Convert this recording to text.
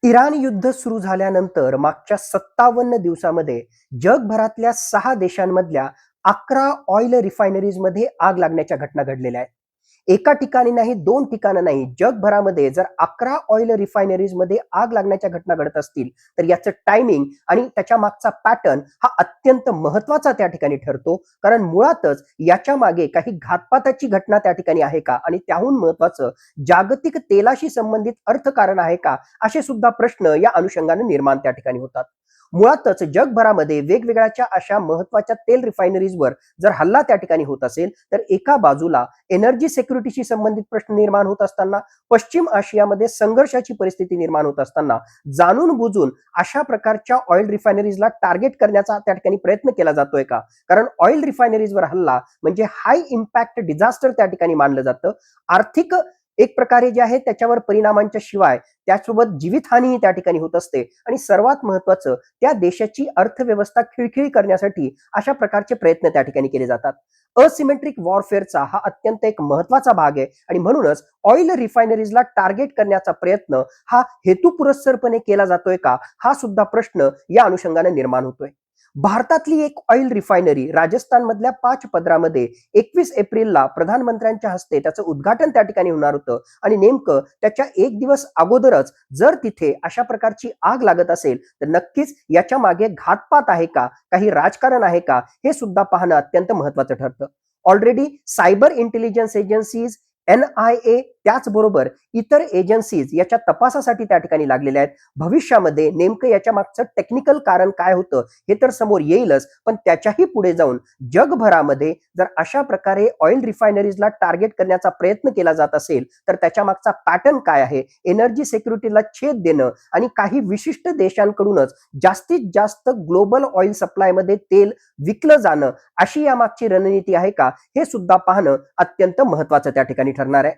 Iran युद्ध सुरू झाल्यानंतर मागच्या 57 दिवसामध्ये जगभरातल्या 6 देशांमधल्या 11 ऑइल रिफायनरीजमध्ये आग लागण्याच्या घटना घडलेल्या आहेत. एका ठिकाणी नाही, 2 ठिकाणं नाही, जगभरामध्ये जर 11 ऑइल रिफायनरीजमध्ये आग लागण्याच्या घटना घडत असतील, तर याचं टायमिंग आणि त्याच्या मागचा पॅटर्न हा अत्यंत महत्त्वाचा त्या ठिकाणी ठरतो. कारण मुळातच याच्या मागे काही घातपाताची घटना त्या ठिकाणी आहे का? आणि त्याहून महत्त्वाचं, जागतिक तेलाशी संबंधित अर्थकारण आहे का? असे सुद्धा प्रश्न या अनुषंगाने निर्माण त्या ठिकाणी होतात. मुळातच जगभरामध्ये वेगवेगळ्या अशा महत्त्वाच्या तेल रिफायनरीजवर जर हल्ला त्या ठिकाणी होत असेल, तर एका बाजूला एनर्जी सिक्युरिटीशी संबंधित प्रश्न निर्माण होत असताना, पश्चिम आशियामध्ये संघर्षाची परिस्थिती निर्माण होत असताना, जाणून बुजून अशा प्रकारच्या ऑइल रिफायनरीजला टार्गेट करण्याचा त्या ठिकाणी प्रयत्न केला जातोय का? कारण ऑइल रिफायनरीजवर हल्ला म्हणजे हाय इम्पॅक्ट डिझास्टर त्या ठिकाणी मानलं जातं. आर्थिक एक प्रकारे जे आहे त्याच्यावर परिणामांच्या शिवाय त्यासोबत जीवितहानीही त्या ठिकाणी होत असते. आणि सर्वात महत्त्वाचं, त्या देशाची अर्थव्यवस्था खिळखिळी करण्यासाठी अशा प्रकारचे प्रयत्न त्या ठिकाणी केले जातात. असिमेट्रिक वॉरफेअरचा हा अत्यंत एक महत्त्वाचा भाग आहे आणि म्हणूनच ऑइल रिफायनरीजला टार्गेट करण्याचा प्रयत्न हा हेतुपुरस्सरपणे केला जातोय का? हा सुद्धा प्रश्न या अनुषंगाने निर्माण होतोय. भारतातली एक ऑइल रिफायनरी राजस्थानमधल्या पाचपदरामध्ये 21 एप्रिलला प्रधानमंत्र्यांच्या हस्ते त्याचं उद्घाटन त्या ठिकाणी होणार होतं. आणि नेमकं त्याच्या एक दिवस अगोदरच जर तिथे अशा प्रकारची आग लागत असेल, तर नक्कीच याच्या मागे घातपात आहे का, काही राजकारण आहे का, हे सुद्धा पाहणं अत्यंत महत्त्वाचं ठरतं. Already cyber intelligence agencies, NIA, त्याचबरोबर इतर एजन्सीज याच्या तपासासाठी त्या ठिकाणी लागलेल्या आहेत. भविष्यामध्ये नेमकं याच्या मागचं टेक्निकल कारण काय होतं हे तर समोर येईलच, पण त्याच्याही पुढे जाऊन जगभरामध्ये जर अशा प्रकारे ऑइल रिफायनरीजला टार्गेट करण्याचा प्रयत्न केला जात असेल, तर त्याच्या मागचा पॅटर्न काय आहे, एनर्जी सिक्युरिटीला छेद देणं आणि काही विशिष्ट देशांकडूनच जास्तीत जास्त ग्लोबल ऑइल सप्लायमध्ये तेल विकलं जाणं, अशी यामागची रणनीती आहे का, हे सुद्धा पाहणं अत्यंत महत्त्वाचं त्या ठिकाणी ठरणार आहे.